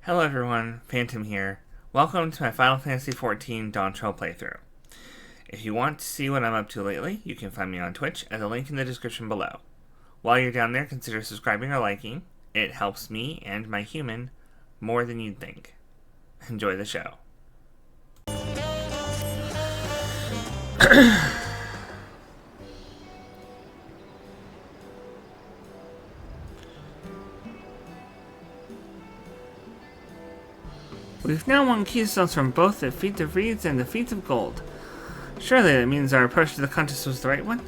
Hello everyone, Phantom here. Welcome to my Final Fantasy XIV Dawntrail playthrough. If you want to see what I'm up to lately, you can find me on Twitch at the link in the description below. While you're down there, consider subscribing or liking. It helps me and my human more than you'd think. Enjoy the show. We've now won keystones from both the Feat of Reeds and the Feat of Gold. Surely that means our approach to the contest was the right one?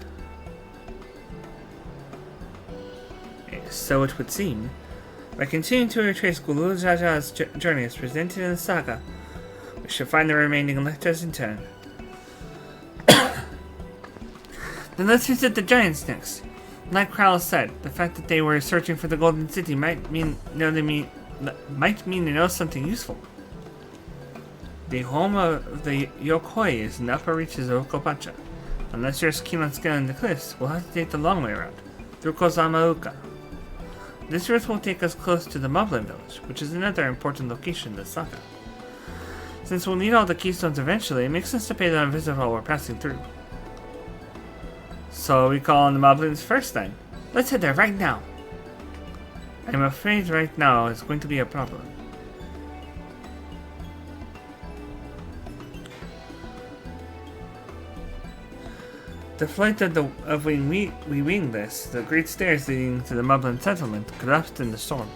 So it would seem. By continuing to retrace Gulu Jaja's journey as presented in the saga, we should find the remaining letters in turn. Then let's visit the giants next. Like Krall said, the fact that they were searching for the Golden City might mean they know something useful. The home of the Yokoi is in the upper reaches of Okopacha. Unless you're keen on scaling the cliffs, we'll have to take the long way around, through Kozamauka. This route will take us close to the Moblin village, which is another important location in the saga. Since we'll need all the keystones eventually, it makes sense to pay them a visit while we're passing through. So we call on the Moblins first then. Let's head there right now. I'm afraid right now is going to be a problem. The flight of we wing this, the great stairs leading to the Moblin settlement, collapsed in the storm.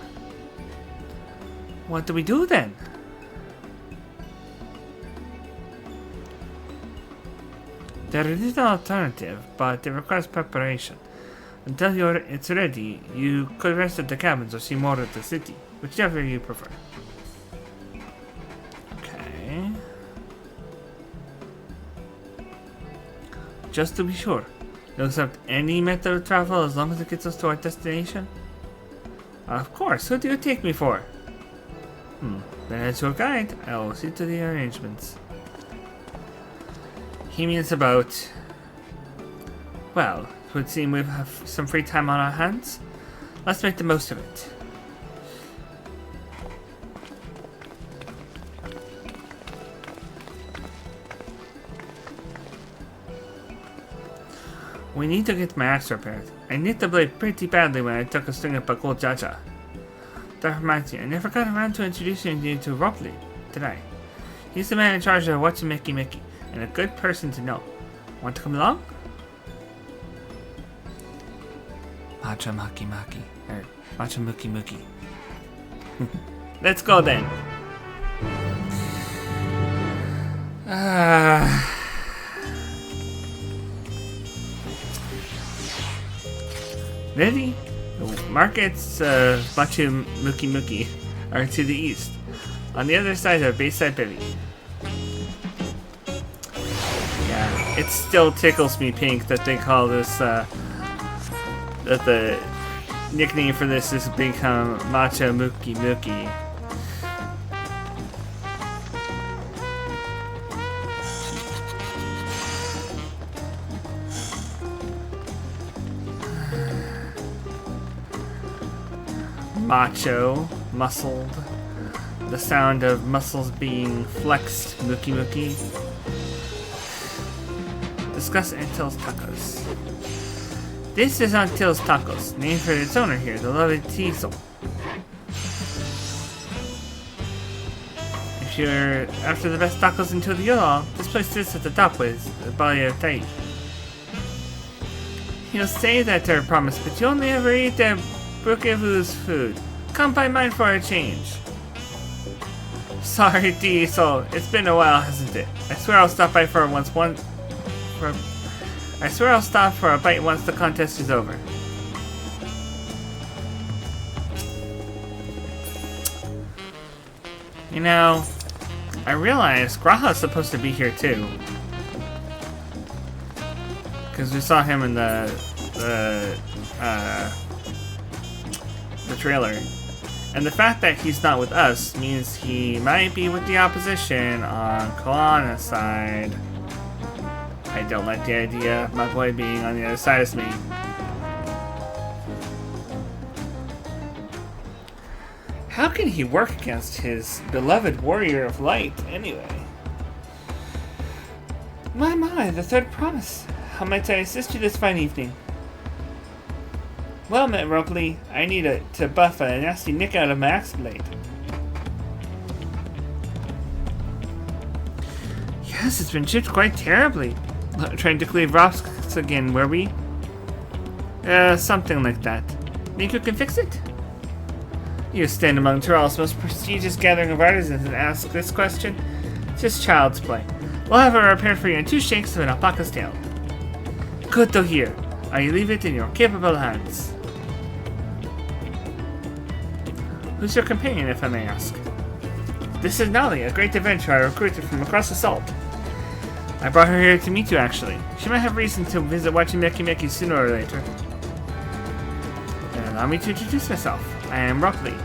What do we do then? There is an alternative, but it requires preparation. Until it's ready, you could rest at the cabins or see more of the city, whichever you prefer. Okay. Just to be sure, you'll accept any method of travel as long as it gets us to our destination? Of course, who do you take me for? Then as your guide, I will see to the arrangements. He means about... Well, it would seem we have some free time on our hands. Let's make the most of it. We need to get my axe repaired. I nicked the blade pretty badly when I took a swing at Bakul Jaja. That reminds me, I never got around to introducing you to Robley, did I? He's the man in charge of Wachimeki Meki, and a good person to know. Want to come along? Macha Maki Maki, or Macha Muki Muki. Let's go then. Ready? The markets of Machu Muki Muki are to the east. On the other side of Bayside Billy. Yeah, it still tickles me pink that they call this, that the nickname for this has become Macha Muki Muki. Macho, muscled, the sound of muscles being flexed, Muki Muki. Discuss Antil's Tacos. This is Antil's Tacos, named for its owner here, the lovely Teasel. If you're after the best tacos in Todiola, this place sits at the top with the Balio Tai. He'll say that they're promised, but you only ever eat their Bukevu's food. Come by mine for a change. Sorry, Diesel. It's been a while, hasn't it? I swear I'll stop by I swear I'll stop for a bite once the contest is over. You know, I realized Graha's supposed to be here too. Because we saw him in the trailer. And the fact that he's not with us means he might be with the opposition on Kalana's side. I don't like the idea of my boy being on the other side of me. can he work against his beloved warrior of light, anyway? My, the third promise. How might I assist you this fine evening? Well met, Ropley. I need to buff a nasty nick out of my axe blade. Yes, it's been chipped quite terribly. Trying to cleave rocks again, were we? Something like that. Think you can fix it? You stand among Tyrell's most prestigious gathering of artisans and ask this question? Just child's play. We'll have it repaired for you in 2 shakes of an alpaca's tail. Good to hear. I leave it in your capable hands. Who's your companion, if I may ask? This is Nolly, a great adventurer I recruited from across the salt. I brought her here to meet you, actually. She might have reason to visit Wachimeki sooner or later. Allow me to introduce myself. I am Ropley,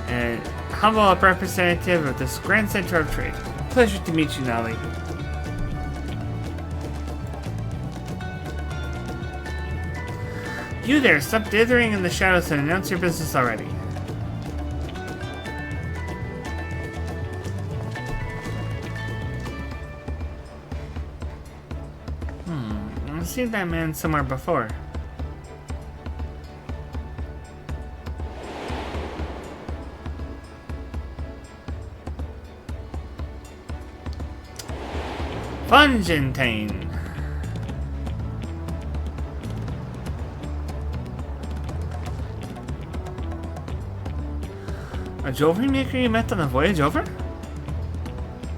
a humble representative of this grand center of trade. Pleasure to meet you, Nolly. You there, stop dithering in the shadows and announce your business already. I've seen that man somewhere before. Fungentane. A jewelry maker you met on the voyage over?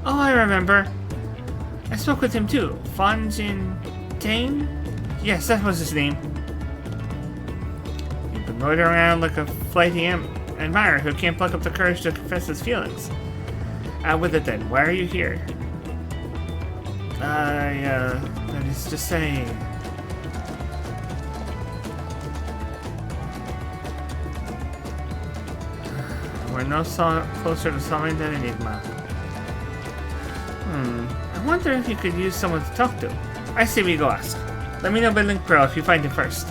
Oh, I remember. I spoke with him too. Fungentane? Yes, that was his name. You've been loitering around like a flighty admirer who can't pluck up the courage to confess his feelings. Out with it then. Why are you here? That is to say... We're no closer to solving that enigma. I wonder if you could use someone to talk to. I say we go ask. Let me know by link pro if you find him first.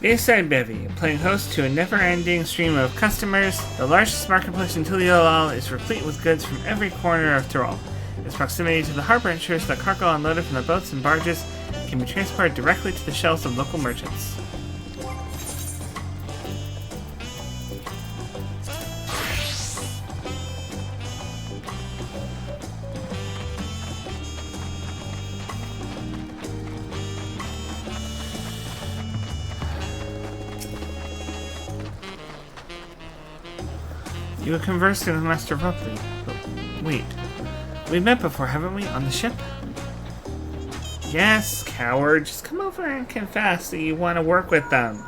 Bayside Bevy, playing host to a never-ending stream of customers, the largest marketplace in Tuliolal is replete with goods from every corner of Tyrol. Its proximity to the harbor ensures that cargo unloaded from the boats and barges can be transported directly to the shelves of local merchants. You were conversing with Master Ropley, but wait, we've met before, haven't we, on the ship? Yes, coward, just come over and confess that you want to work with them.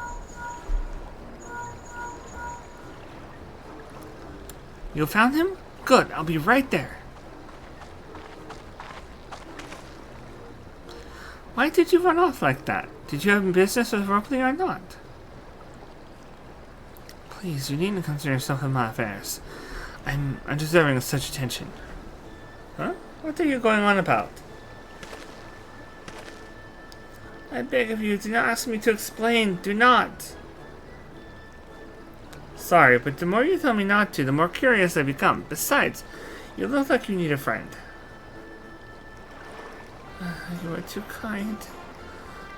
You found him? Good, I'll be right there. Why did you run off like that? Did you have business with Ropley or not? Please, you needn't concern yourself with my affairs. I'm undeserving of such attention. Huh? What are you going on about? I beg of you, do not ask me to explain. Do not. Sorry, but the more you tell me not to, the more curious I become. Besides, you look like you need a friend. You are too kind.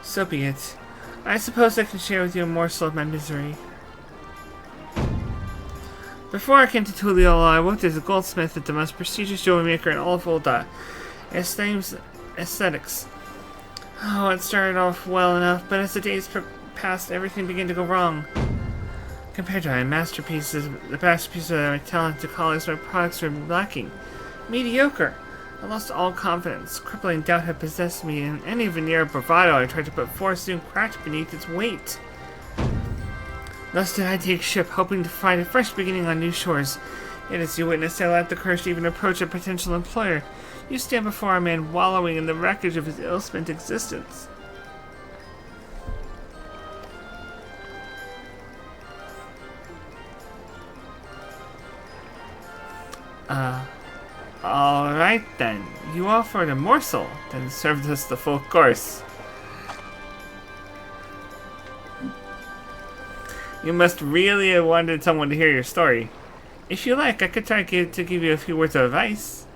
So be it. I suppose I can share with you a morsel of my misery. Before I came to Tulliola, I worked as a goldsmith at the most prestigious jewelry maker in all of Ulda. Its name's Aesthetics. Oh, it started off well enough, but as the days passed, everything began to go wrong. Compared to my masterpieces, the masterpieces of my talented colleagues, my products were lacking. Mediocre. I lost all confidence. Crippling doubt had possessed me, and any veneer of bravado I tried to put forth soon cracked beneath its weight. Thus did I take ship, hoping to find a fresh beginning on new shores. Yet as you witnessed, I lacked the courage to even approach a potential employer. You stand before a man wallowing in the wreckage of his ill-spent existence. Alright then. You offered a morsel, then served us the full course. You must really have wanted someone to hear your story. If you like, I could try to give you a few words of advice.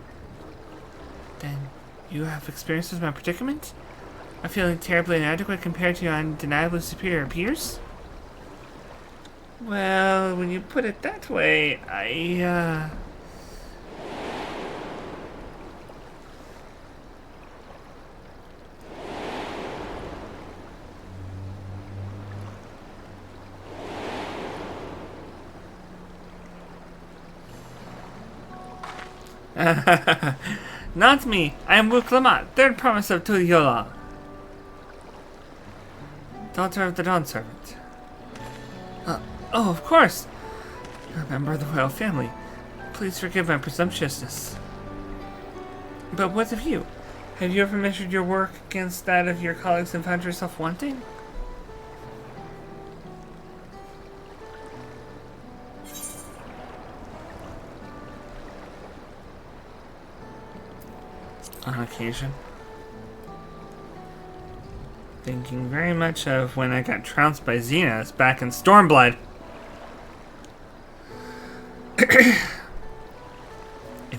Then, you have experience with my predicament? I'm feeling terribly inadequate compared to your undeniably superior peers? Well, when you put it that way, Not me. I am Wuklamat, third promise of Tulliola. Daughter of the Dawn Servant. Oh, of course. You're a member of the royal family. Please forgive my presumptuousness. But what of you? Have you ever measured your work against that of your colleagues and found yourself wanting? On occasion. Thinking very much of when I got trounced by Xenos back in Stormblood. If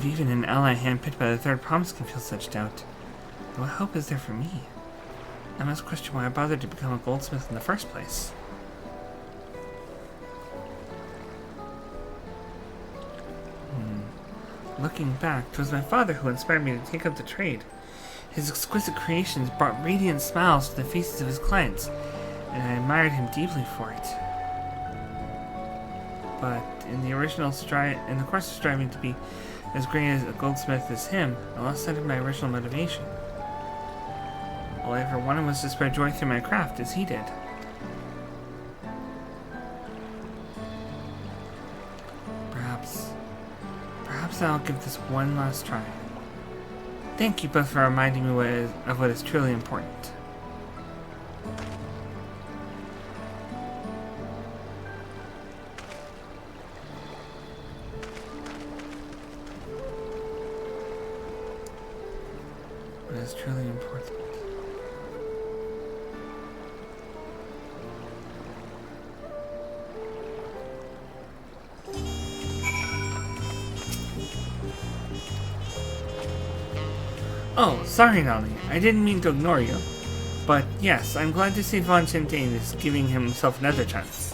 even an ally handpicked by the third promise can feel such doubt, then what hope is there for me? I must question why I bothered to become a goldsmith in the first place. Looking back, it was my father who inspired me to take up the trade. His exquisite creations brought radiant smiles to the faces of his clients, and I admired him deeply for it. But in the course of striving to be as great as a goldsmith as him, I lost sight of my original motivation. All I ever wanted was to spread joy through my craft, as he did. Perhaps I'll give this one last try. Thank you both for reminding me of what is truly important. What is truly important. Oh, sorry, Nolly. I didn't mean to ignore you. But yes, I'm glad to see Von Chintain is giving himself another chance.